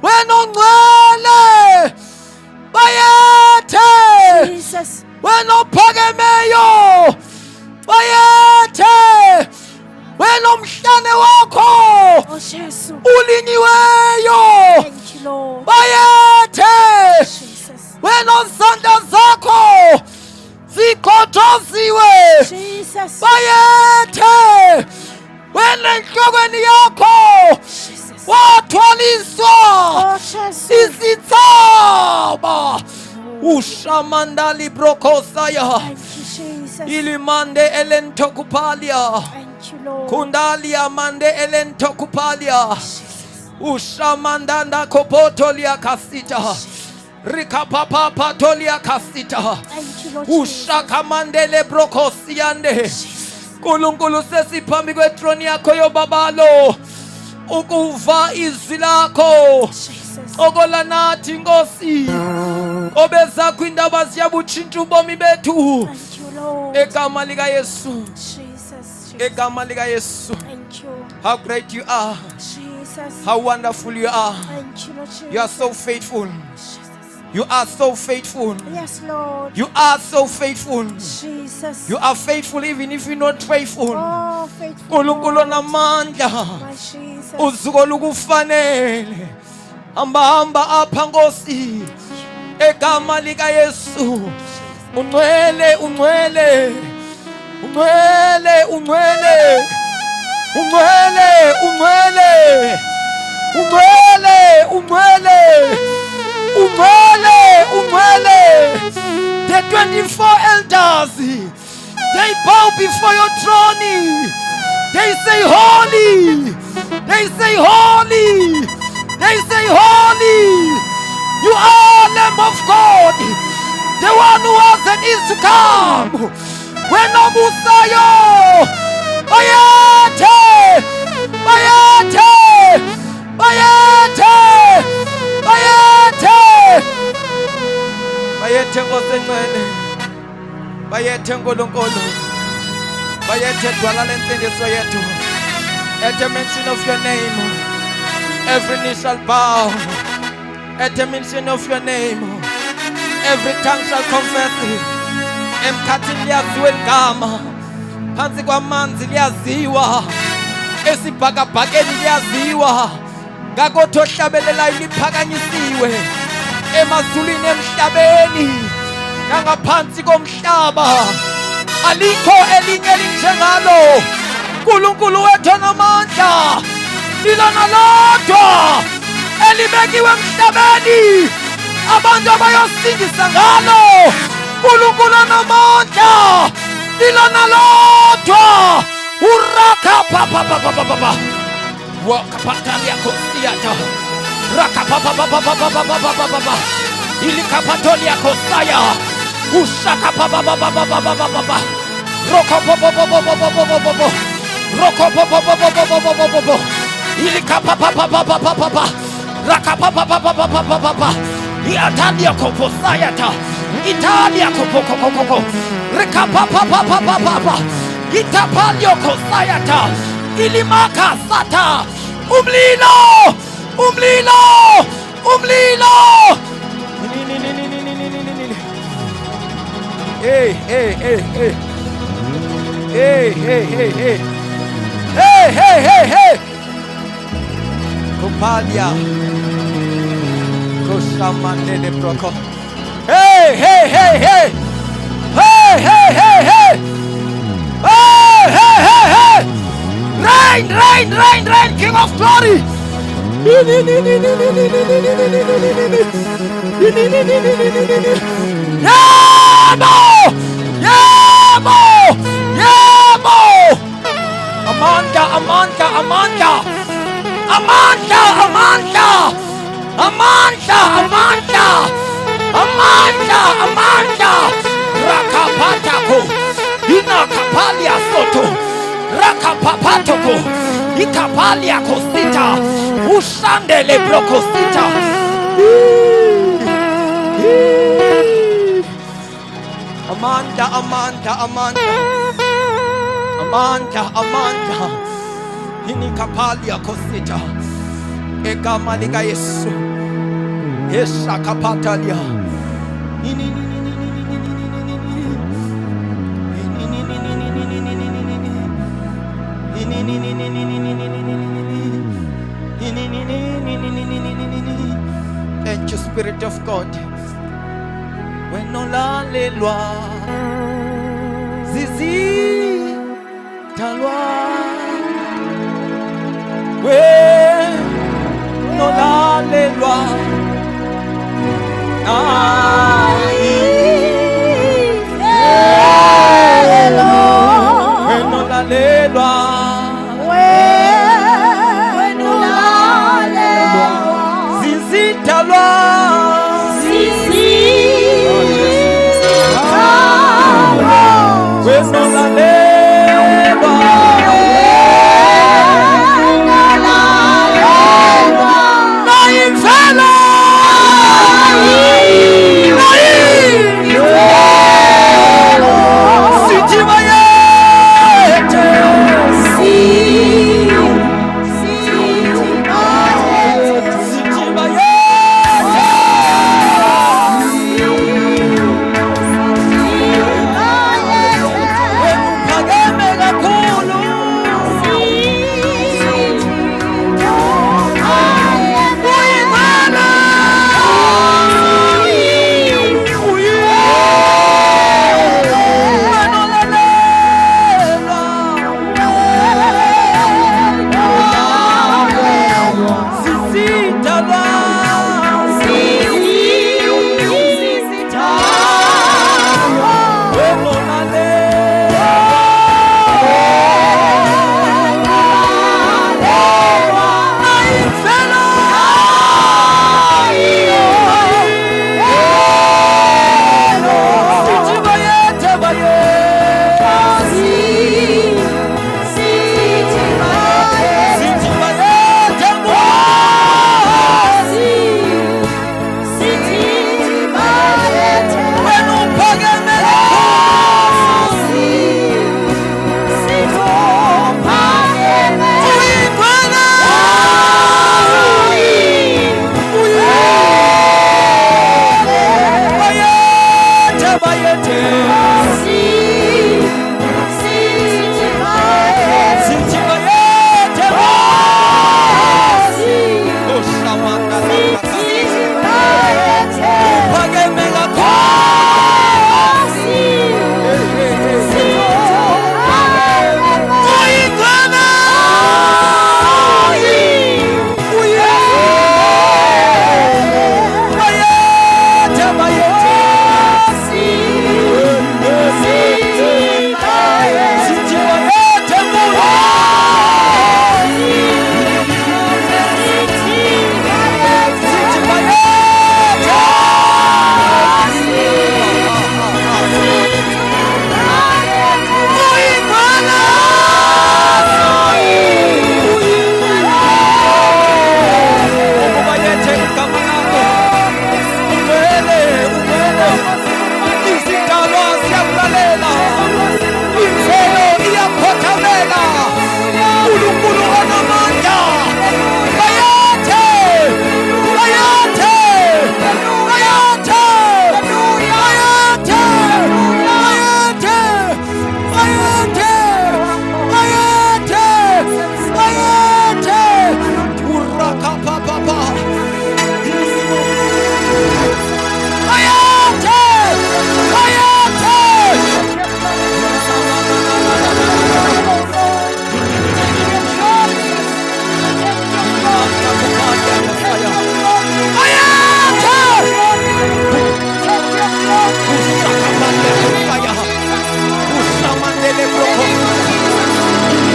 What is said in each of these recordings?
wena ongcwele bayethe, Jesus. wena ophakemeyo bayethe, wena omhlane wakho Oh, Jesus. ulinyiweyo Thank you, Lord. bayethe, Jesus. wena ozandla zakho zikhothosiwe Jesus. bayethe, wena enhlokweni yakho Jesus. wathwaliswa Oh, Jesus. isithaba ushamandali brokosaya Thank you, Jesus. ilimande elentokupalia Thank you, Lord. kundalia mande elentokupalia Jesus. ushamandanda kopotolia kasita rikapapapatolia kasita Thank you, Lord Jesus. ushakamandele brokosiande Nkulunkulu sesiphambi kwetroni yakho yobabalo ukuva izwi lakho Jesus. okola nathi Nkosi obeza kwindaba ziyabutshintsha ubomi bethu Thank you, Lord. egama lika Yesu Jesus. egama lika Yesu. Thank you. How great you are, Jesus. how wonderful you are. Thank you, Lord Jesus. You are so faithful. Jesus. You are so faithful. Yes, Lord. You are so faithful. Jesus. You are faithful even if you're not faithful. Oh, faithful Nkulunkulu Lord. namandla My Jesus. uzuko lukufanele hamba apha Nkosi egama lika Yesu ungcwele ungcwele ungcwele ungcwele ungcwele ungcwele ungcwele ungcwele ungcwele ungcwele. The 24 elders, they bow before your throne. They say holy, they say holy, they say holy. You are Lamb of God, the one who was and is to come. When Obusayo bayete bayete bayete bayete bayete ngosencane bayete Nkulunkulu bayete dwala lensindiso yethu. At the mention of your name every knee shall bow. At the mention of your name every tongue shall confess it. Emkhathini liyaziwa igama, phansi kwamanzi liyaziwa, esibhakabhakeni liyaziwa, ngakho ohlabelelayo liphakanyisiwe emazulwini emhlabeni nangaphansi komhlaba. Alikho elinye elinjengalo. Nkulunkulu wethu onamandla, lilona lodwa elibekiwe emhlabeni abantu abayosindisa ngalo. Nkulunkulu onamandla, lilona lodwa. Uraka papa papa papa wakapatalia kosiata raka papa papa papa papa papa ilikapatolia kosaya ushaka papa papa papa papa roko papa papa papa papa roko papa papa papa papa ilikapa papa papa papa raka papa papa papa papa iatalia koposaya ta Italia kopokokoko reka papa papa papa itapalio kosayata ilimaka sata umlilo umlilo umlilo. Hey hey hey hey hey hey hey hey hey hey hey hey Kopalia Koshamandele broko. Hey hey hey hey hey hey hey hey hey hey hey hey rain rain rain rain King of Glory. Yamo yamo yamo Amanda Amanda Amanda Amanda Amanda Amanda Amanda Amanda Amanda Rakapatako Inakapalia soto Rakapapatoko Ikapalia kosita Ushandele brokosita. Amanda Amanda Amanda Amanda Amanda Inikapalia kosita Egama lika Yesu. Yesha kapatalia. Thank you, Spirit of God. Wenolalelwa zizi talwa wenolalelwa wenolalelwa zizi talwa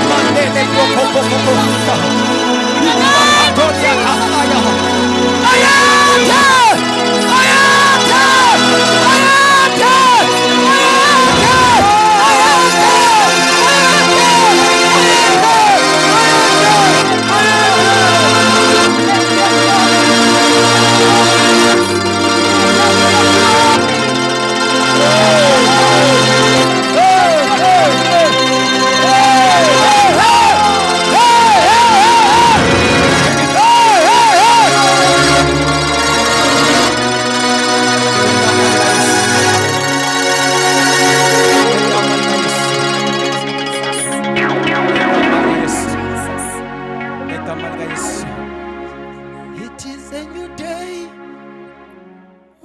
Mandele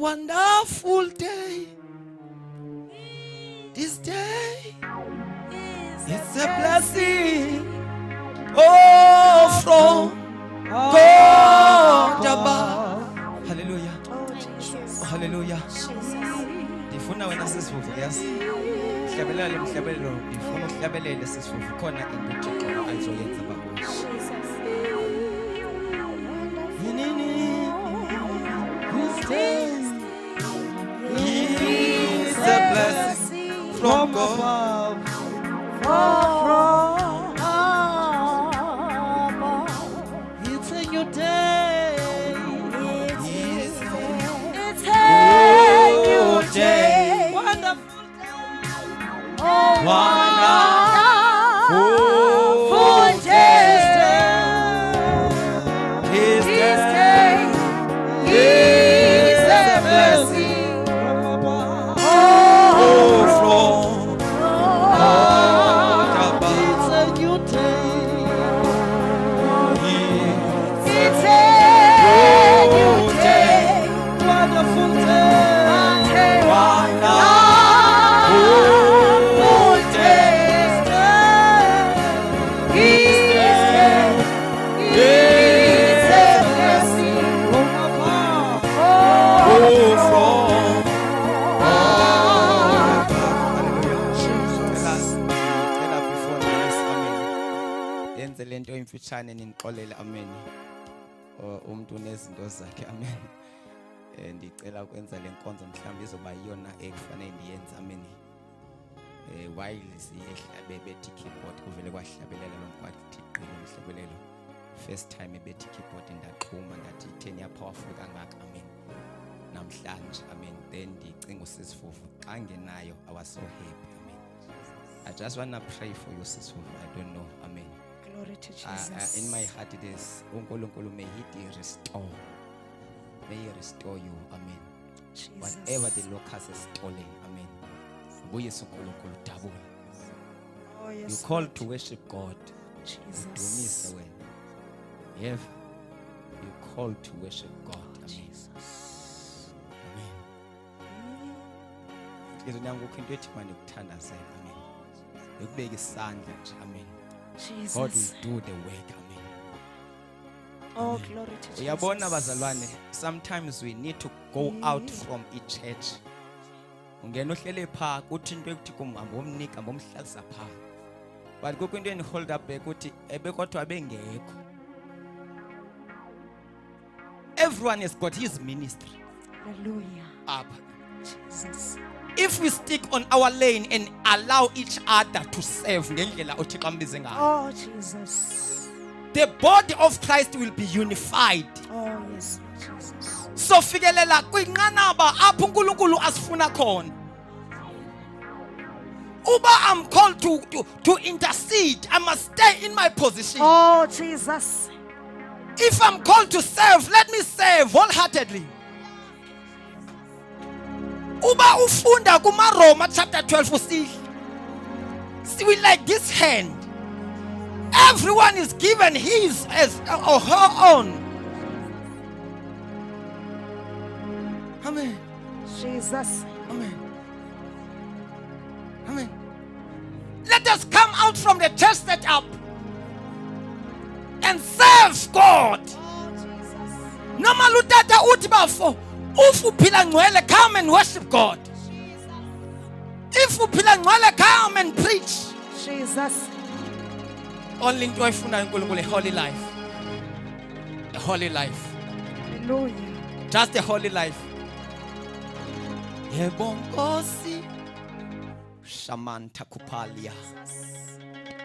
Wonderful day. This day, it's a blessing. Oh, from God above. Hallelujah. Oh, Jesus. Oh, hallelujah. Jesus. Ndifuna wena sisivuvu yazi. Mhlabelele mhlabelelo. Ndifuna uhlabelele sisivuvu khona into uThixo ayizoyenza babo. Jesus. It's a blessing from God. It's a new day. It's It's a new day. Wonderful Wonderful day. His This day day is a blessing. oh from God above. It's a new day. It's a new day. Wonderful day. Wonderful day. This day is a blessing. Yenze lento imfitshane ninixolele amen. Umuntu unezinto zakhe amen. Ndicela ukwenza lenkonzo mhlawumbe izoba yiyona ekufanele ndiyenze amen. While siyehlabe bethi keyboard kuvele kwahlabelela lo mkwathi qilo mhlabelelo. First time bethi keyboard ndaqhuma ngathi 10 ya powerful kangaka amen. Namhlanje amen. Then ndicinga usisifufu xa ngenayo I was so happy amen. I just want to pray for you sisifufu. I don't know amen. Glory to Jesus. In my heart it is uNkulunkulu may he restore. May he restore you amen. Jesus. Whatever the locust has stolen amen. Ubuyise uNkulunkulu double. Oh, You yes, call Lord. to worship God. Jesus. Udumise wena. Yes. You call to worship God. Amen. Amen. Ngizwe nangoku into ethi manje ukuthandazela amen. Ukubeka isandla nje amen. God Jesus. will do the work amen. Oh, glory to Jesus. Uyabona bazalwane, sometimes we need to go out from each church. Ungena uhlele pha kuthi into ekuthi kumhamba omnika bomhlalisa pha. But kukho into eni hold up back uthi ebekodwa bengekho. Everyone has got his ministry Hallelujah. up. Jesus. If we stick on our lane and allow each other to serve ngendlela uThixo ambize ngayo, Oh, Jesus. the body of Christ will be unified. Oh, yes, Lord Jesus. So fikelela kwinqanaba apho uNkulunkulu asifuna khona. Uba I'm called to intercede, I must stay in my position. Oh, Jesus. If I'm called to serve, let me serve wholeheartedly. Uba ufunda kumaRoma chapter 12 usihle. See, we like this hand. Everyone is given his as or her own. Amen. Jesus. Amen. Amen. Let us come out from the church set up and serve God. Oh, Jesus. Noma lutata uthi bafo, if uphila ngcwele, come and worship God. If uphila ngcwele, come and preach. Jesus. Only into ayifuna uNkulunkulu, a holy life. A holy life. Hallelujah. Just a holy life. Yebo Nkosi. Shamanta kupalia.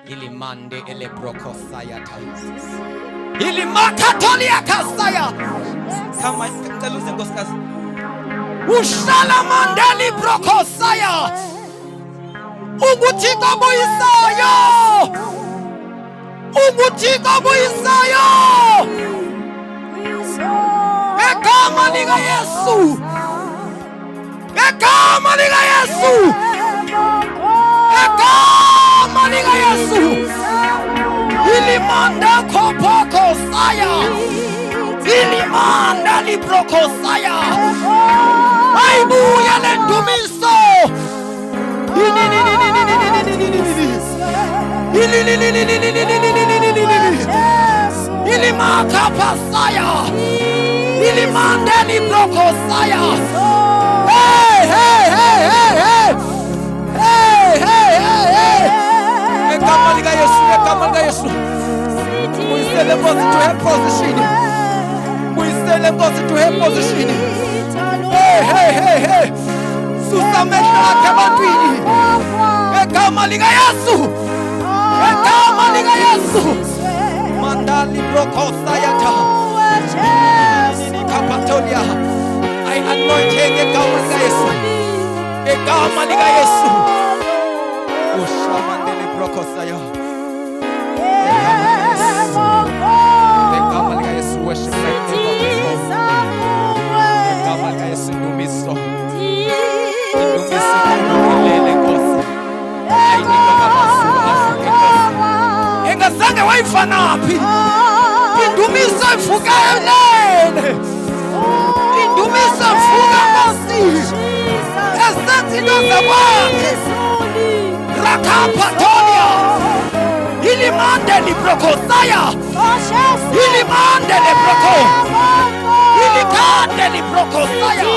Ilimande elebroko sayata. Ilimakatolia kasaya. Kama ngicela uze nkosikazi. Ushala mandeli broko saya. Ubuthixo buyisayo. Ubuthixo buyisayo. Egama lika Yesu. Egama lika Yesu. Egama lika Yesu. Ilimanda kopoko saya. Ilimanda libroko saya. mayibuya le ndumiso. Ilimaka pasaya. Ilimandeli brokosaya. Hey, hey, hey, hey, hey. Hey, hey, hey, hey. Egama lika Yesu, egama lika Yesu. Muyisele Nkosi to her position. Muyisele Nkosi to her position. Hey, hey, hey, hey. Susa mehlo akhe ebantwini. Egama lika Yesu. Egama lika Yesu. Mandali brokosaya ta. Kapatolia. I anoint him egama lika Yesu. Egama lika Yesu. Oshamandele brokosaya. Egama lika Yesu. Worship like egama lika Yesu ndumiso. Ndumiso kulele Nkosi. Ayinika ngamazulu afuke Nkosi. Engazange wayifanaphi. Indumiso ifukayo lele. Indumiso ifuka Nkosi. Esenza into zakwakhe. Rakapatolia. Ilimande librokosaya. Ilimande libroko. Ilikande librokosaya.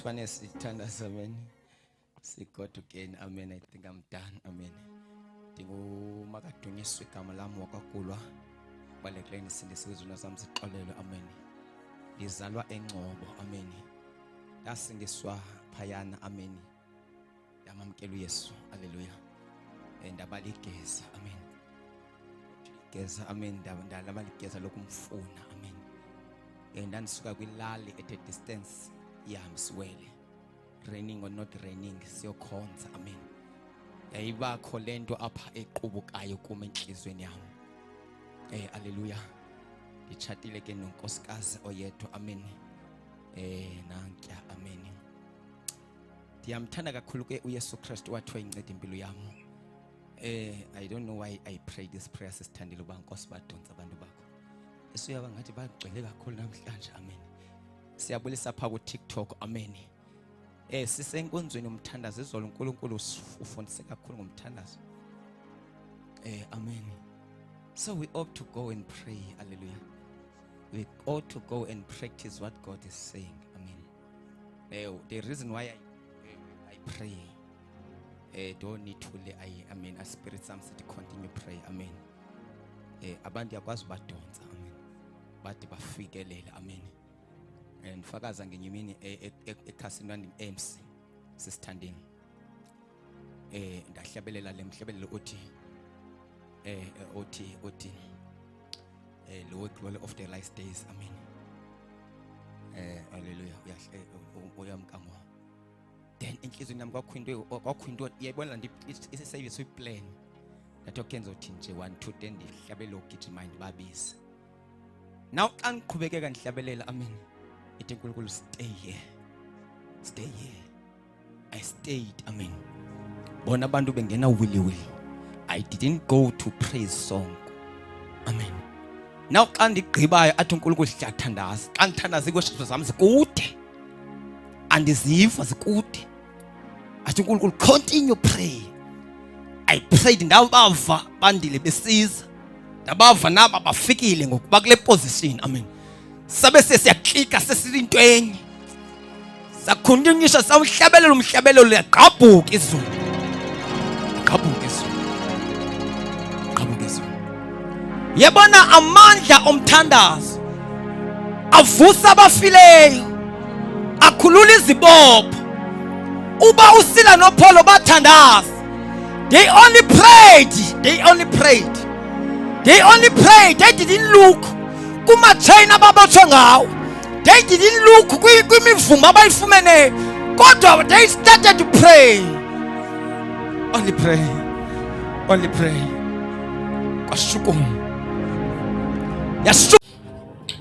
Funny sithandaza amen. God again amen. I think I'm done amen. NdinguMakadunyiswa igama lami wakwaGulwa balekile nisindisizwe nasami sixolelwe amen. Ngizalwa eNgcobo amen. Ndasingiswa phayana amen. Ndamamkela uYesu haleluya. Ndabaligeza amen. Geza amen. Ndabaligeza lokumfuna amen. Ndandisuka kwilali at a distance. Yamswele raining or not raining siyokhonza amen. Yayibakho lento apha equbukayo kuma enhlizweni yami. Haleluya. Ngichatile ke nonkosikazi oyedwa amen. Nankya amen. Ndiyamthanda kakhulu ke uYesu Kristu wathi incede impilo yami. I don't know why I pray this prayer sisithandile uba Nkosi badonsa abantu bakho. Esuyaba ngathi bagcwele kakhulu namhlanje amen. Siyabulisa pha ku TikTok amen. Sisenkonzweni umthandazo izolo uNkulunkulu ufundise kakhulu ngomthandazo. Amen. So we ought to go and pray. Hallelujah. We ought to go and practice what God is saying. Amen. The reason why I pray, don't need to amen. A spirit some to continue pray. Amen. Abantu yakwazi badonsa. Amen. Bathi bafikelela. Amen. And fakaza ngenyimini ekhasini wami MC sisithandeni ndahlabelela lemhlabelelo uthi Lord glory of the last days amen. Hallelujah. Uyamkamo then inhlizweni yami kwakhwindwe yayibona nje service plan that okenza uthi nje 1 2 10 ndihlabelelo ugijima ndibabiza now xa ngiqhubekeka ndihlabelela amen. Ithi uNkulunkulu stay here. I stayed amen. Bona abantu bengena willy. I didn't go to praise song amen. Now xa ndigqibayo athi uNkulunkulu siyathandaza xa ngithandaza iworship zami zikude andiziva zikude athi uNkulunkulu continue pray. I prayed ndabava bandile besiza ndabava naba bafikile ngokuba kule position amen. Sabe sesiyaklika sesizinto enye sakhundunyisha sawuhlabelela umhlabelelo yaqhabuka izulu yabona amandla omthandazo avusa abafileyo akhulula izibopho uba usila noPaulo bathandaza they only prayed they didn't look kuma chain ababotshwe ngawo they didn't look kwimivumo abayifumene Kodwa they started to pray. Only pray. Only pray. Kwashukuma. Yashukuma.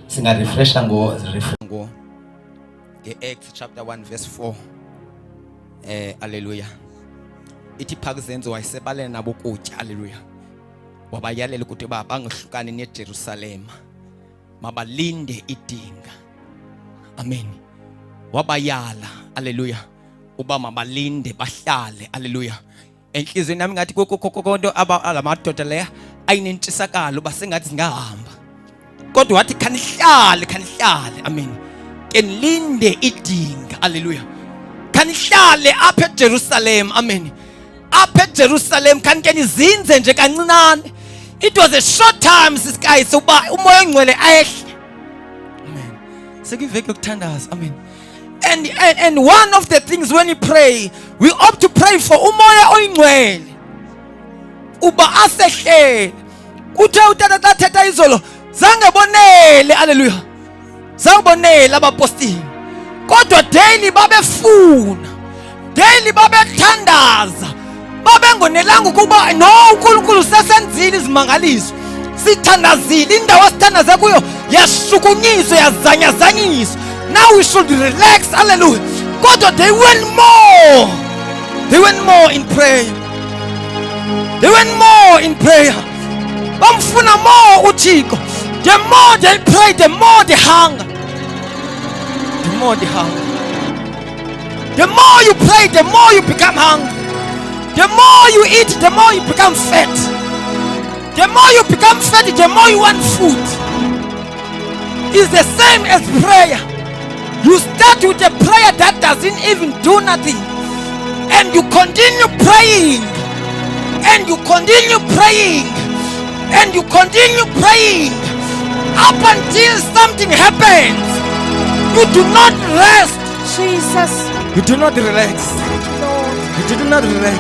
Singarefresha ngo Acts chapter 1 verse 4. Hallelujah. Ithi phakazenzo wayesebalena nabo ukutya. Hallelujah. Wabayalela ukuthi bangahlukani neJerusalem. Mabalinde idinga. Amen. Wabayala. Hallelujah. Uba mabalinde bahlale. Hallelujah. Enhlizweni nami ngathi konke alamadoda leya ayinentshisakalo basengathi singahamba. Kodwa wathi khanihlale. Amen. Kenilinde idinga. Hallelujah. Khanihlale apha eJerusalem. Amen. Apha eJerusalem kanizinze nje kancinane. It was a short time guys uba umoya ongcwele ayehle. Amen. Sekuveke ukuthandaza. Amen. And one of the things when you pray, we opt to pray for umoya oyingcwele. Uba asehle. Uthe utata thatha izolo zange bonele. Hallelujah. Zange bonele abapostoli. Kodwa daily babefuna. Daily babethandaza. Babengonelanga ukuba no uNkulunkulu sesenzile izimangaliso. Sithandazile indawo sithandaza kuyo yashukunyiswa yazanyazanyiswa. Now we should relax. Hallelujah. Kodwa they went more. They went more in prayer. They went more in prayer. Bamfuna more uThixo. The more they pray, the more they hunger. The more they hunger. The more you pray, the more you become hungry. The more you eat, the more you become fat. The more you become fat, the more you want food. It's the same as prayer. You start with a prayer that doesn't even do nothing. And you continue praying. And you continue praying. And you continue praying. Up until something happens. You do not rest. Jesus. You do not relax. Lord. You do not relax.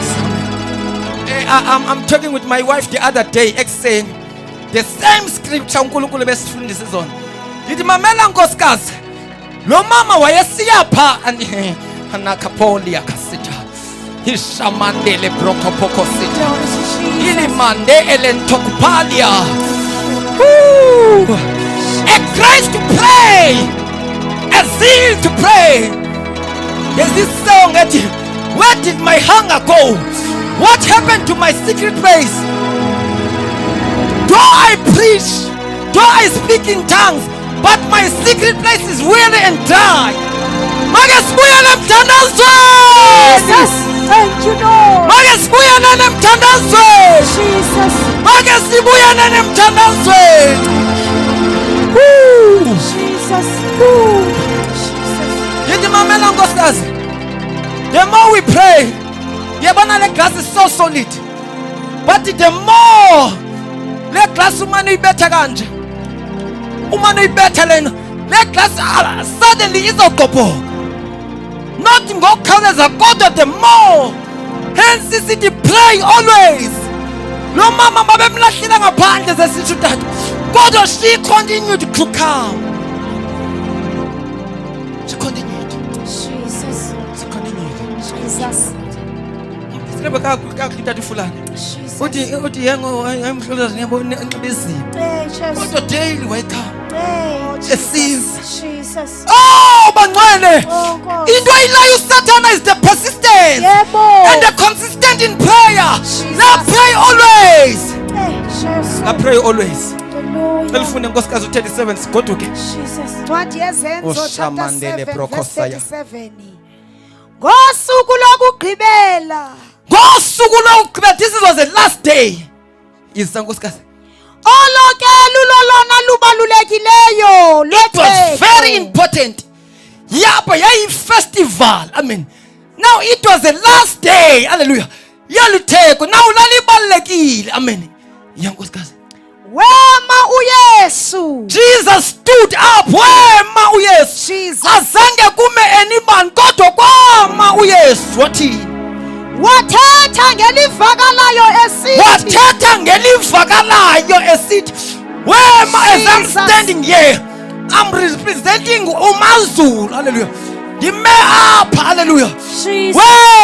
I'm talking with my wife the other day, saying the same scripture uNkulunkulu besifundisa izona. Yithi mamela nkosikazi. Lo mama wayesiyapha anakapoli yakasita. Hishamandele brokopoko sita. Ili mande elentokupalia. A grace to pray. A zeal to pray. There's this song that where did my hunger go? What happened to my secret place? Though I preach, though I speak in tongues, but my secret place is weary and dry. Magesibuyele emthandazweni. Jesus. Thank you, Lord. Magesibuyele emthandazweni. Jesus. Magesibuyele emthandazweni. Jesus. Yithi mamela nkosikazi. The more we pray, yabona le glass is so solid. But the more le glass umane uyibetha kanje. Umane uyibetha lena, le glass suddenly izogqobhoka. Not ngokukhawuleza kodwa the more. Hence sithi pray always. Lo mama babemlahlile ngaphandle sesithu tata. Kodwa she continued to come. She continued. Jesus. She continued. Jesus. Silebe kakuthata fulani. Jesus. Uthi yengo emhlolazi ngiyabona enxibezini. Jesus. Kodwa daily wayekhama. Esiza. Jesus. Oh bangcwele. Oh God. Into ayilayo uSathana is the persistence. Yebo. And the consistent in prayer. Jesus. Now pray always. Jesus. Now pray always. Hallelujah. Elifune nkosikazi u37 sigoduke. Jesus. Ncwadi yezenzo chapter Oshamandele 7 verse brokosaya. 37. Ngosuku lokugqibela. Ngosuku lokugqibela, this was the last day. Isa nkosikazi. Olokelu lolona lubalulekileyo It was lwetheko. very important. Yapa yayi festival. Amen. Now it was the last day. Hallelujah. Yalutheko. Now lalibalekile. Amen. Yankosikazi. Wema uYesu. Jesus stood up. Wema uYesu. Jesus. Azange kume anybody kodwa kwama uYesu wathi. Wathetha ngelivakalayo esithi. Wathetha ngelivakalayo esithi. Wema as I'm Jesus. standing here, I'm representing uMaZulu. Hallelujah. ndime apha, haleluya, Jesus.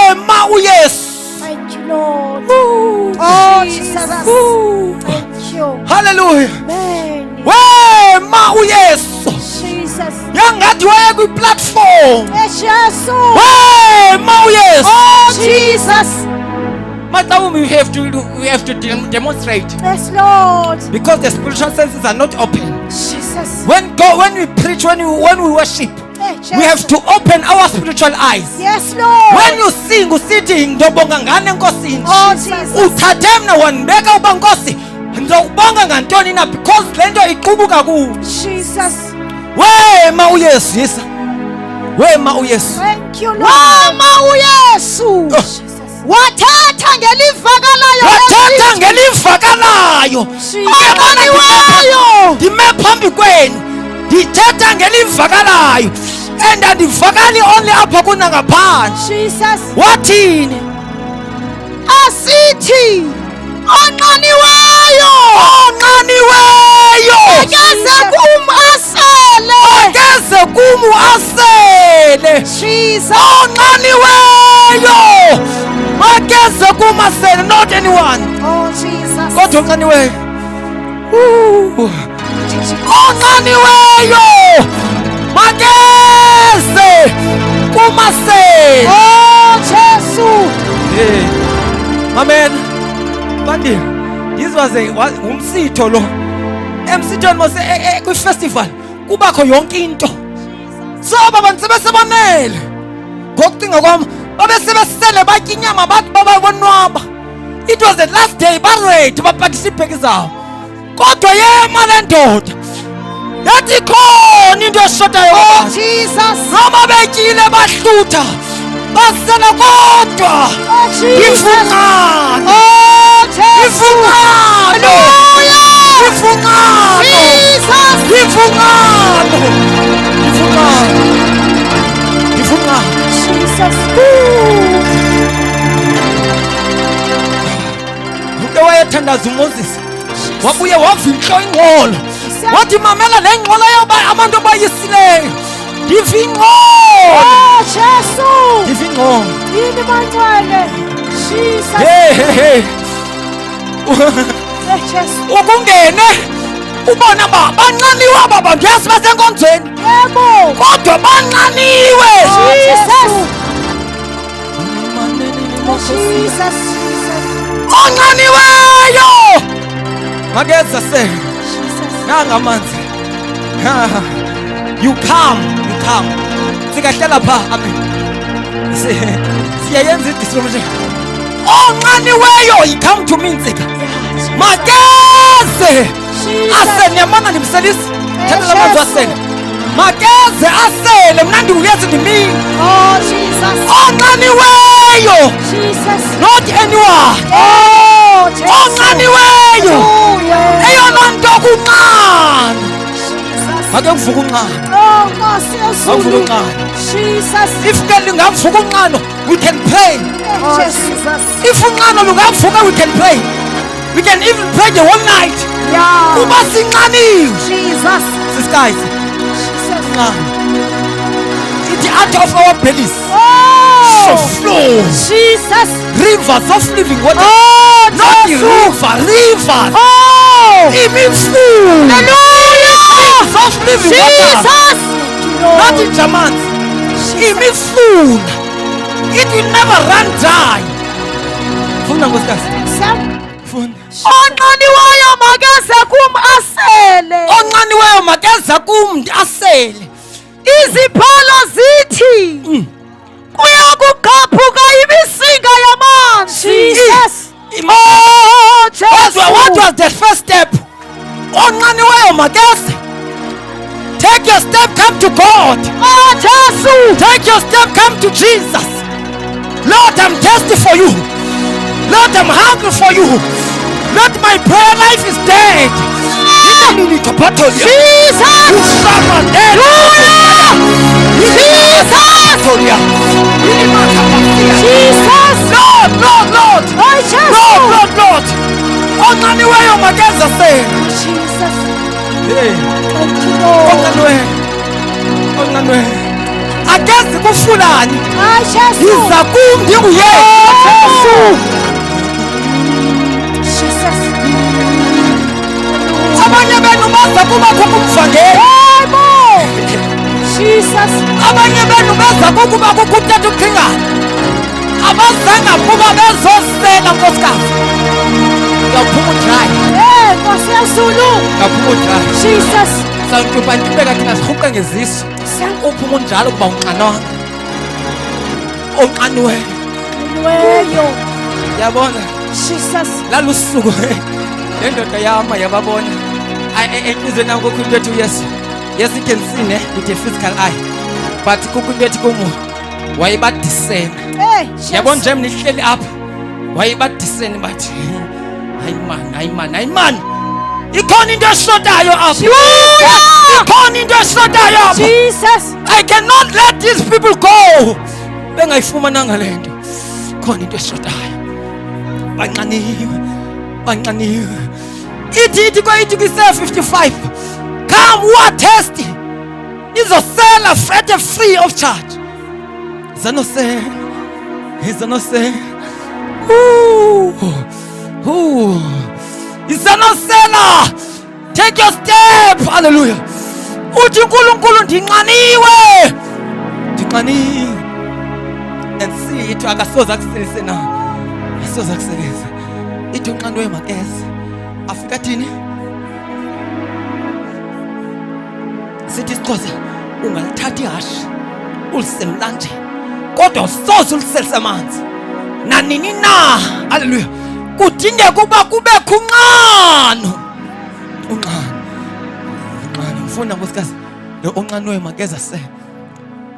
wema uyesu, Thank you, Lord. Oh, Jesus. Thank you. haleluya, Amen. wema uyesu, Jesus. yangathi waye kwi-platform, Jesus. wema uyesu. Oh, Jesus. Mhlawumbi we have to demonstrate, Yes, Lord. because the spiritual senses are not open. Jesus. When we preach, when we worship, Jesus. we have to open our spiritual eyes. Yes, Lord. When you sing usithi ngizobonga ngani enkosini, Oh, Jesus. uthathe mna wanibeka uba nkosi ngizokubonga ngantoni na, because le nto iqubuka kuwe. Jesus. Wema uyesu, yisa, wema uyesu, Thank you, Lord. Wema uyesu. Oh. Wathatha ngelivakalayo. wathetha ngelivakalayo. Onqaniweyo. Ndime phambi kwenu ndithetha ngelivakalayo, and andivakali only apha kunangaphandle. Jesus. Wathini? Asithi onqaniweyo. Onqaniweyo Akeze kum asele. akeze kum asele. Jesus. Onqaniweyo akeze kum asele, not anyone, Oh, Jesus. kodwa onqaniweyo. Onqaniweyo makeze kum asele. Oh, Jesu. Hey, amen. Bandile, this was umsitho lo. Emsithweni mose kwi-festival kubakho yonke into. So abantu sebesebanele. Ngokucinga kwami babesebesele batya inyama bathi babonwaba. It was the last day baready bapakisha iibheki zabo. Kodwa yema le ndoda yathi khona into eshotayo. Oh, Jesus. Noma betyile bahlutha basela kodwa Oh, Jesus. ifunqano, Oh, Jesu. ifunqano, Hallelujah. ifunqano, Jesus. ifunqano, ifunqano, ifunqano. Jesus. Uke wayethandaza uMoses wabuye wavimhlo ingqolo wathi mamela le ngxolo yoba abantu abayisileyo, ndiva ingqolo, Oh, Jesu. ndiva ingqolo. Yini bantwana. Jesus. Hey, hey, hey. Jesu. Ukungene ubona ba banqaniwe aba bantu, yazi basenkonzweni Yebo. kodwa banqaniwe. Oh, Jesus. Jesus. Jesus. Onqaniweyo makeza se Jesus. nangamanzi. You come sikahlela pha, amen. Siyayenza i-distribution. Onqaniweyo he come to me nsika makeze asele, yamana ndimselisa thela lamanzi asele, makeze asele, mna ndiwuyezi ndimini. Oh, Jesus. Onqaniweyo Jesus. not anyone, Oh, Jesu. onqaniweyo Hallelujah. eyona nto kunqana. Jesus. Make kuvuka unqano, Oh, Nkosi akuvuka yezulu. unqano. Jesus. If ke lingavuka unqano we can pray. Oh, Jesus. If unqano lungavuka we can pray. We can even pray the whole night. Yeah. Kuba sinqaniwe. Jesus. Sis Jesus. unqano. It out of our bellies shall Oh, flow Jesus. rivers of living water. Oh, Not the Jesu. river, rivers. Oh, Imifu. hallelujah. Of living water. Jesus. Not in German. Imifu. It will never run dry. Funda nkosikazi. Funda. Onqaniweyo makeze kum asele. Onqaniweyo makeza kum asele. Iziphala zithi kuyakugqaphuka imisinga yamanzi. Jesus. Oh, Jesu. What was the first step? Onqaniweyo makeze. Take your step, come to God. Oh, Jesu. Take your step, come to Jesus. Lord, I'm thirsty for you. Lord, I'm hungry for you. Lord, my prayer life is dead. Jesus. Jesus. Lord. Oh, Jesu. Lord. Onqaniweyo makeza se. Jesus. Hey. Thank you, Lord. Onqaniweyo. akezi kufulani Hayi Jesu. yiza kum ndinguyesu. Jesus. Abanye benu baza kuba kukumvangeli, Yebo. Jesus. abanye benu baza kukuba kukuthetha uqhingana, abazanga kuba bezosela nkosikazi. Uyaphuma udrayi, Nkosi yaZulu. uyaphuma udrayi. Jesus. Sawutyupa thina sirhuqe ngezisu. Uphuma unjalo kuba unqanwanga, onqaniweyo. Weyo. Yabona Jesus. lalusuku le ndoda yama yababona entliziyweni yam kukho into ethi uyesu. Yes, you can see ne with a physical eye, but kukho into ethi kumo wayebadisena. Hey. Yabona nje mina ihleli apha wayebadiseni bathi hayi man ikhona into eshotayo apha, ikhona into eshotayo apha. Jesus. I cannot let these people go bengayifumananga le nto. Khona into eshotayo, banqaniwe. Ithi kwi-Isaiah 55, come who are thirsty nizosela free of charge. Zanosela. Izanosela. Take your step. Hallelujah. Uthi uNkulunkulu ndinqaniwe. And see ithi akasoza akusilise na. Asoza akusilise. Ithi unqaniwe makeze. Afika thini? Sithi isiXhosa ungalithatha ihashi ulisemlanje kodwa soze uliselise amanzi nanini na. Haleluya. Kudingeka ukuba kubekho unqano. Ngifuna nkosikazi lo onqaniwe makeza se.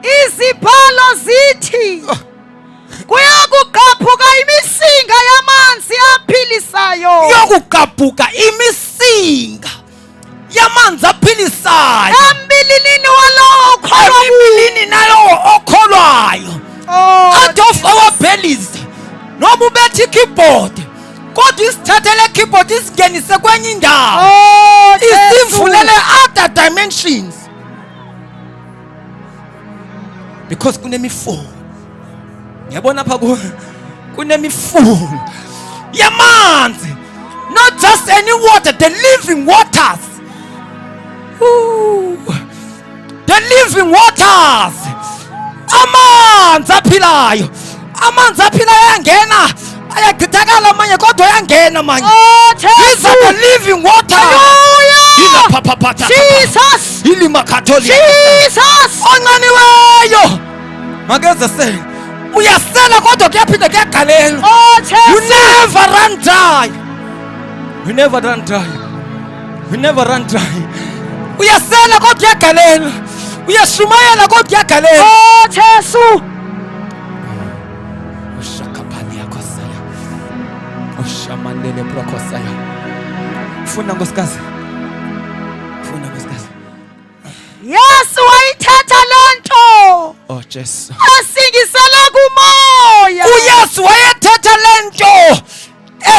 Izibhalo zithi kuyakugqabhuka imisinga yamanzi aphilisayo. Yokugqabhuka imisinga yamanzi aphilisayo embilini walowo okholwa embilini nalowo okholwayo. Out of our bellies noma ubethe ikeyboard kodwa isithathele ikeyboard isingenise kwenye indawo, isivulele other dimensions, because kunemifuno. Ngiyabona apha kunemifuno yamanzi, not just any water, the living waters. The living waters. Amanzi aphilayo. Amanzi aphilayo ayangena, ayagqithakala amanye kodwa ayangena amanye. These are the living waters. Jesus. Ilima Catholic. Jesus. Onqaniweyo makeze sele. Uyasela kodwa kuyaphinda kuyagalelwa. You never run dry. You never run dry. You never run dry. Uyasela kodwa kuyagalelwa. Uyashumayela kodwa kuyagalelwa. Jesu. Ushakapali yakosaya. Ushamandele prokosaya. Funa nkosikazi. Yesu wayithetha lonto. Oh Jesu. Asingisela kumoya. uYesu wayethetha lento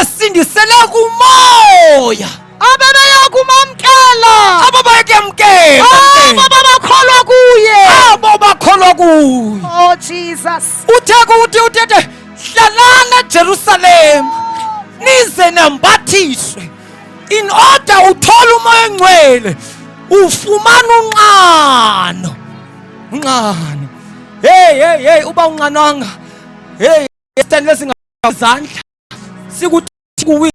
esindisele kumoya. Abebeyokumamkela. Ababayekemkela. Ababakholwa kuye. Abo bakholwa kuye. Oh Jesus. Uthethe hlalana eJerusalem nize nambathiswe in order uthole umoya engcwele ufumana unqano. Hey uba unqananga. Hey stand lesingazandla sikuthi kuwi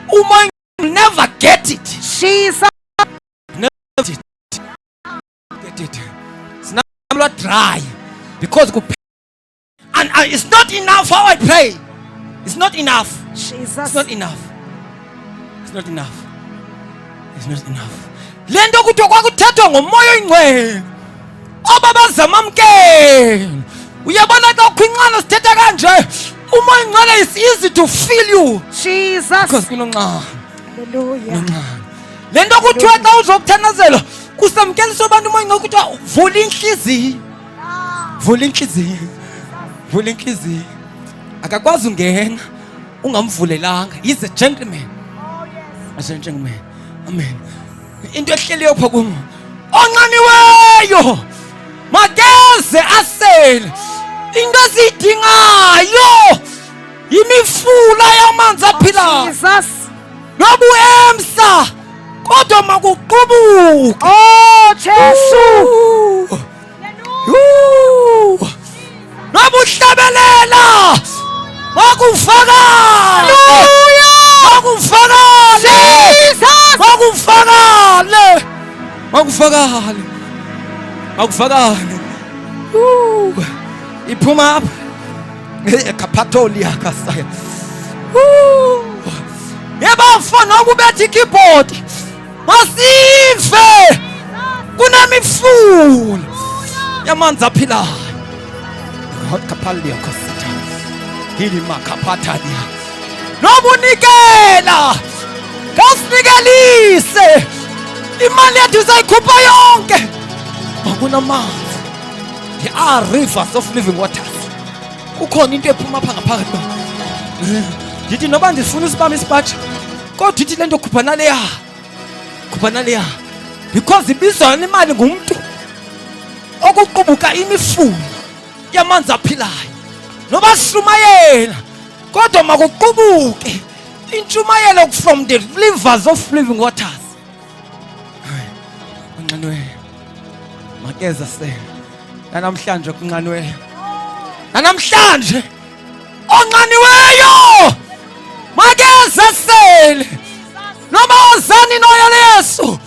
umoya never get it. Jesus. Never get it. It's not dry because and it's not enough how I pray. It's not enough. Jesus. It's not enough. It's not enough. It's not enough. Lento kuthiwa kwakuthethwa ngomoya oyingcwele ababazamamkela. Uyabona xa ukhwinqana sithetha kanje umoya oyingcwele is easy to feel you Jesus. because kunonqana. Hallelujah. Lento kuthiwa xa uzokuthanazela kusamkelisa abantu umoya oyingcwele kuthiwa vula inhliziyo. Vula inhliziyo. Vula inhliziyo. Akakwazi ungena ungamvulelanga. He's a gentleman. As a gentleman. Amen. Into ehleliyo pha kumo onqaniweyo makeze asele. Into ezidingayo imifula yamanzi aphilayo. Jesus. Nobu emsa kodwa makuqubuke. Oh, Jesu. Nobuhlabelela makufakale. Makufakale. Jesus. Makufakale. Makufakale. Makufakale. Iphuma apha. Ekapatolia kasaya. Yeba mfana ukubetha ikeyboard. Masive. Kunemifula yamanzi aphilayo. Kapalia kosita. Hili makapatalia. Nobunikela. Kasinikelise. Imali yethu uzayikhupha yonke. Akunamanzi. There are rivers of living waters. Kukhona into ephuma apha ngaphakathi. Ndithi noba ndifuna usibamba isipatsha. Kodwa ithi lento khupha naleya. Khupha naleya. Because ibizwa imali ngumuntu okuqubuka imifula yamanzi aphilayo. Noba shumayela kodwa makuqubuke intshumayelo from the rivers of living waters. Unqanwe makeza se namhlanje kunqanwe namhlanje onqaniweyo makeza sele noma ozani noyo Yesu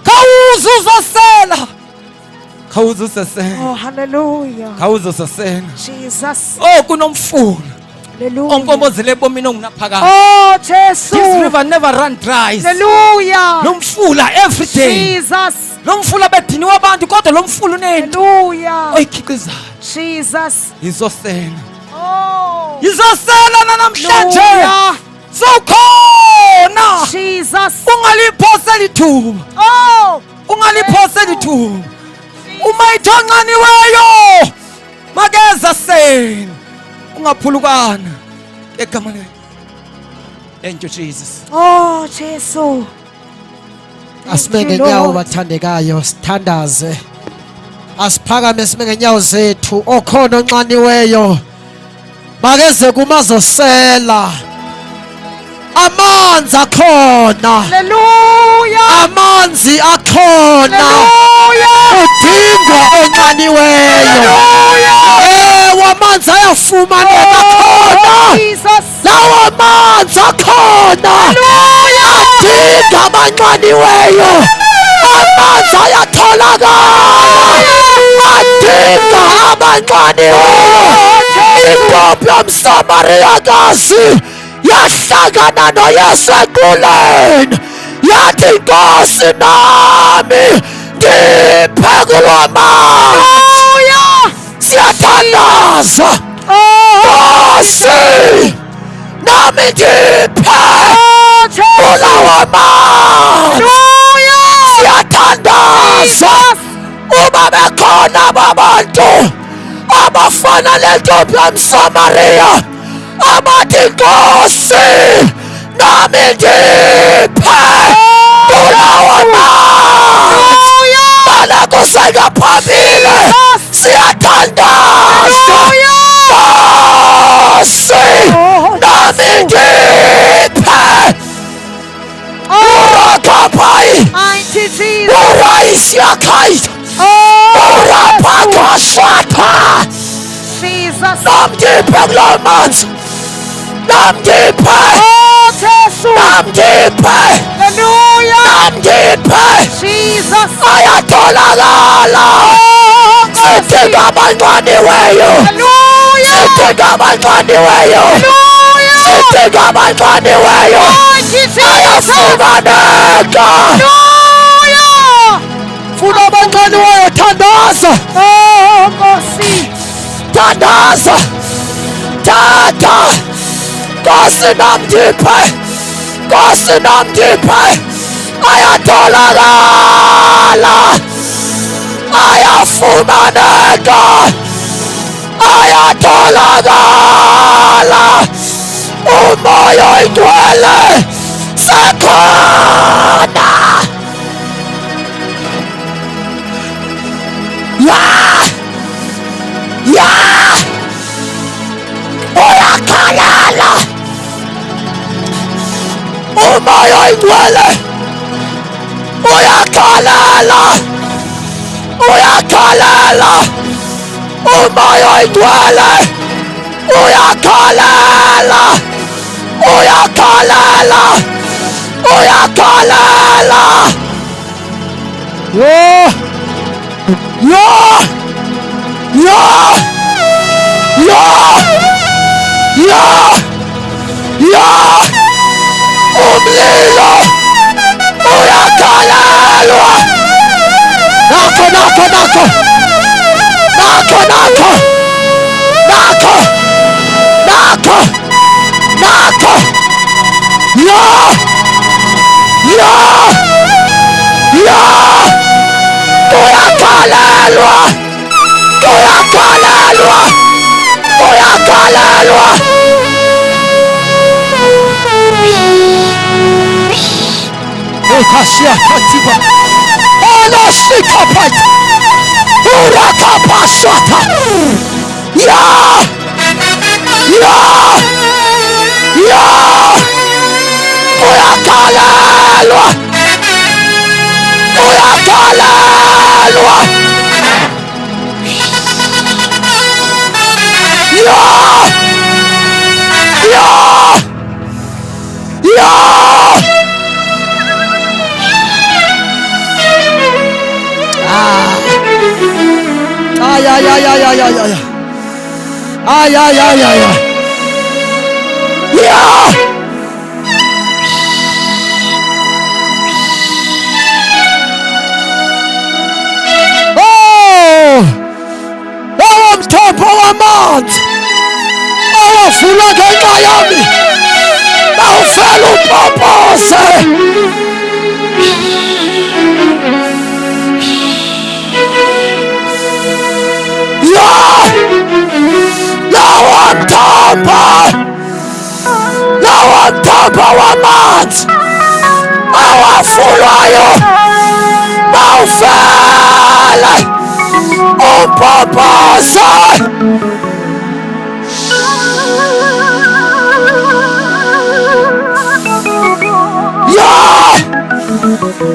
khawuzuzosela khawuzusesela. Oh, hallelujah. Khawuzusesela. Jesus. Oh kunomfula Hallelujah. ompombozele ebomini ongunaphakade. Oh, Jesu. This river never run dry. Hallelujah. Lomfula every day. Jesus. Lomfula bediniwe abantu kodwa lomfula unento Hallelujah. oyikhiqizayo. Jesus. Izosela. Oh. Izosela namhlanje. Hallelujah. Sokhona. Jesus. Ungaliphosela ithuba. Oh. Ungaliphosela ithuba. Uma ithonqaniweyo makeza sena ungaphulukana egama lakhe. Thank you Jesus. Oh, Jesu. Asime Thank you, ngenyawo Lord. bathandekayo sithandaze. Asiphakame sime ngenyawo zethu okhona onxaniweyo. Makeze kumazosela. Amanzi akhona. Hallelujah. Amanzi akhona. Hallelujah. Udingwa onxaniweyo. Amanzi ayafumaneka khona. Jesus. Lawa amanzi akhona. Adinga abanxaniweyo. Amanzi ayatholakala. Adinga abanxaniweyo. Intombi yomsamariyakazi yahlangana noYesu equleni. Yathi Nkosi nami ndiphe kulo manzi. Siyathandaza. Nkosi nami ndiphe kulawa manzi. Siyathandaza. Uma bekhona abantu abafana lentombi yomsamariya abathi Nkosi nami ndiphe kulawa manzi. Balakuseka phambili. Siyathandaza. Nkosi nami ndiphe. Urakapai. Mighty Jesus. Uraisiakaita. Oh, Urapakashata. Jesus. Namdiphe kulo manzi. Namdiphe. Oh, Jesu. Namdiphe. Hallelujah. Namdiphe. Jesus. Ayatholakala. Oh, Sidinga abanxaniweyo. hallelujah. Sidinga abanxaniweyo. Hallelujah. Sidinga abanxaniweyo. Mighty Jesus. Ayafumaneka. Hallelujah. Funa abanxaniweyo. Thandaza. Oh, Nkosi. Thandaza. Tata. Nkosi namdiphe. Nkosi namdiphe. Ayatholakala. Ayafumaneka. Ayatholakala. Umoya oyingcwele sekhona. Yeah. igcwele, uyakhalela, uyakhalela, umoya igcwele, uyakhalela, uyakhalela, uyakhalela. Yo! Yo! Yo! Yo! Yo! Yo! Umlilo uyakhalelwa. Nakho, nakho, nakho, nakho, nakho, nakho, nakho, nakho. Yo! Yo! Yo! Uyakhalelwa, uyakhalelwa, uyakhalelwa. Ekashia katiba. Onoshikapata, urakapashata. Ya, ya, ya. Uyakhalelwa, uyakhalelwa. Ya, ya, ya. Ay, ay, ay, ay, ay, ay, ay. Ay, ay, ay, ay, ay. Yeah! Oh! Awamthombo wamanzi awafuna ngenxa yami Bawufela upopose. Yeah! Lawa mthombo wamanzi awafulwayo bawufela upopose. Yeah!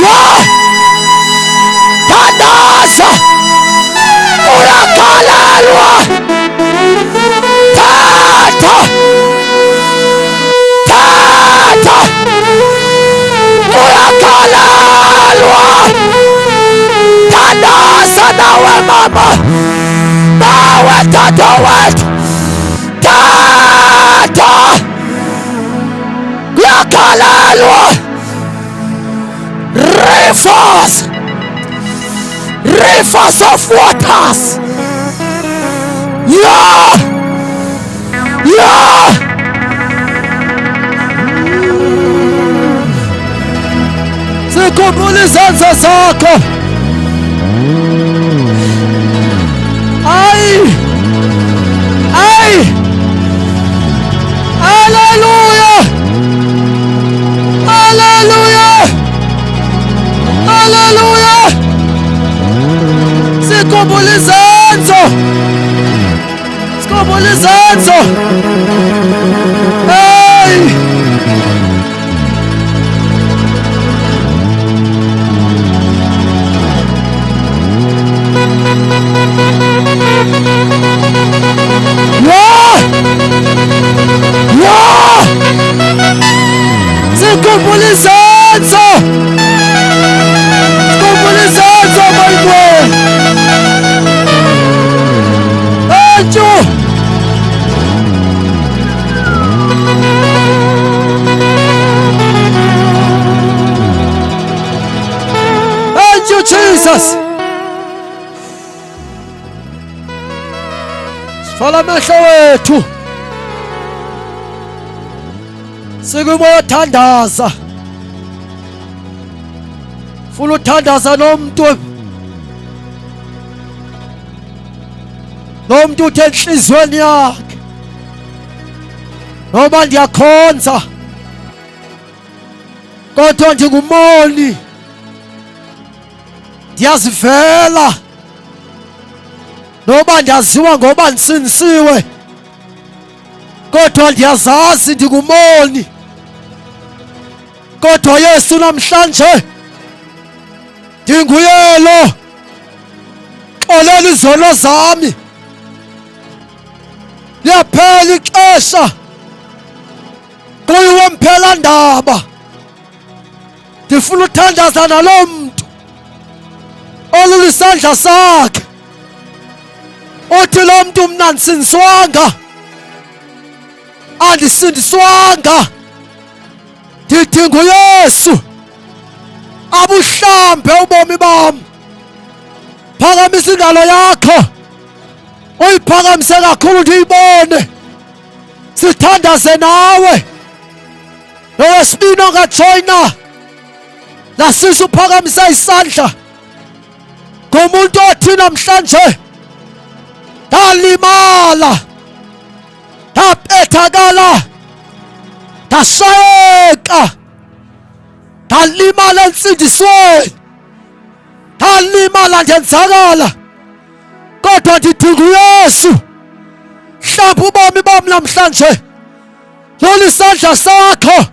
Yeah! Tandaza! Uyakhalelwa! Tata! Tata! Uyakhalelwa! Tandaza nawe mama! Nawe tata wethu! Tata! Uyakhalelwa! Rivers of waters. Yeah, yeah. sikhumbula izenzo zakho. Ay, ay, hallelujah, hallelujah, hallelujah. Sikhumbula izenzo, sikhumbula izenzo. Hey, Yeah, yeah. sikhumbula izenzo, sikhumbula izenzo bayibona. Thank you. Thank you, Jesus. Sivala amehlo wethu. Sikubothandaza. Funa uthandaza nomuntu uthe enhlizweni yakhe noma ndiyakhonza kodwa ndingumoni, ndiyazivela noba ndiyaziwa ngoba ndisindisiwe, kodwa ndiyazazi ndingumoni. Kodwa Yesu namhlanje ndinguye lo xolela izono zami. Liyaphela ixesha kuyiwe mphelandaba. Ndifuna uthandaza nalo mntu olulisandla sakhe uthi lo mntu mna andisindiswanga, andisindiswanga, ndidinga uYesu abuhlambe ubomi bam. Phakamisa ingalo yakho uyiphakamise kakhulu ndiyibone, sithandaze nawe. Nowesibini ongajoyina nasisi uphakamise isandla ngomuntu othi namhlanje ndalimala, ndabethakala, ndashayeka, ndalimala entsindisweni, ndalimala ndenzakala, kodwa ndidinga uYesu. Hlamba ubomi bam namhlanje. Lolu isandla sakho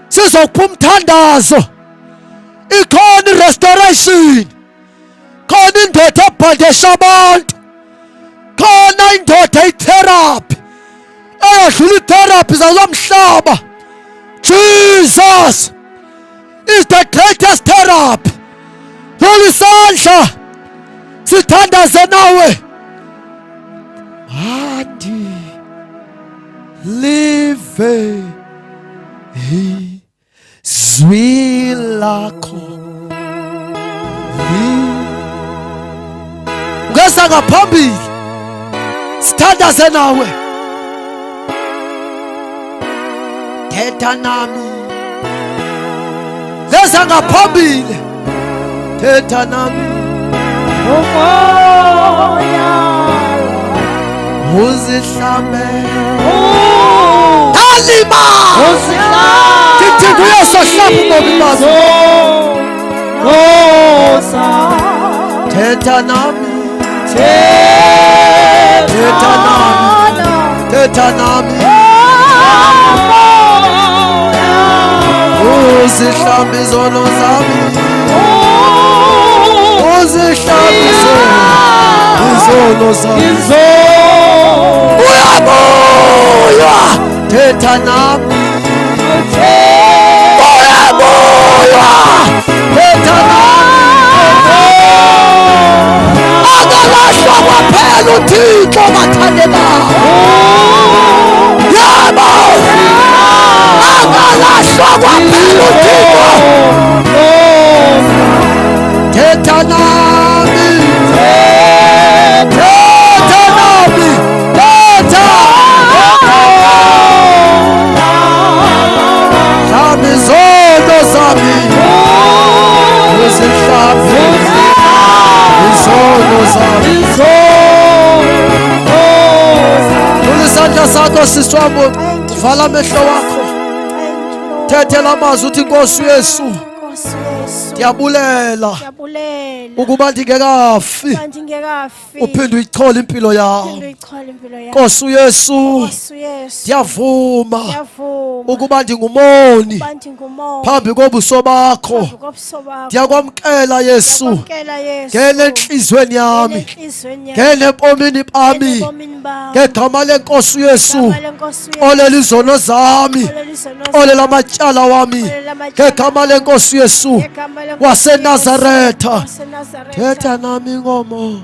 sizokupha umthandazo. Ikhona i-restoration, khona indoda ebhandesha abantu, khona indoda itherapy eyadlula itherapy zalomhlaba. Jesus is the greatest therapy. Lolu isandla sithandaze nawe. Andi live izwi lakho. Ungeza ngaphambili sithandaze nawe. Thetha nami. Ngeza ngaphambili thetha nami. Umoya uzihlambe. Talima Ndidinga uYesu ahlamba ubomi bami. Thetha nami. Thetha nami. Thetha nami. Uzihlambe izono zami. Uzihlambe izono zami. Uyabuya. Thetha nami. Uyabuya. Thetha nami. Akalahlwa kwaphela uThixo bathandekayo. Yebo. Akalahlwa kwaphela uThixo. Thetha nami. Thetha nami. Thetha. Hlamba izono zami. Uzihlambe izono zami. Vula isandla sakho sisi wami, vala amehlo wakho, thethela amazwi uthi Nkosi Yesu ndiyabulela ukuba ndingekafi uphinde uyichole impilo yami. Nkosi uYesu ndiyavuma ukuba ndingumoni phambi kobuso bakho. Ndiyakwamkela Yesu, ngena enhlizweni yami, ngena empomini bami, ngegama lenkosi uYesu. Xolela izono zami, xolela amatyala wami, ngegama lenkosi uYesu waseNazaretha. Thetha nami ngomoya,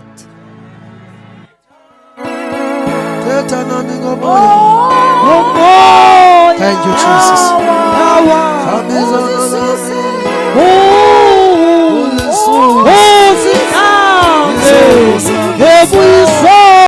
thetha nami ngomoya. Thank you Jesus. Uzihlambe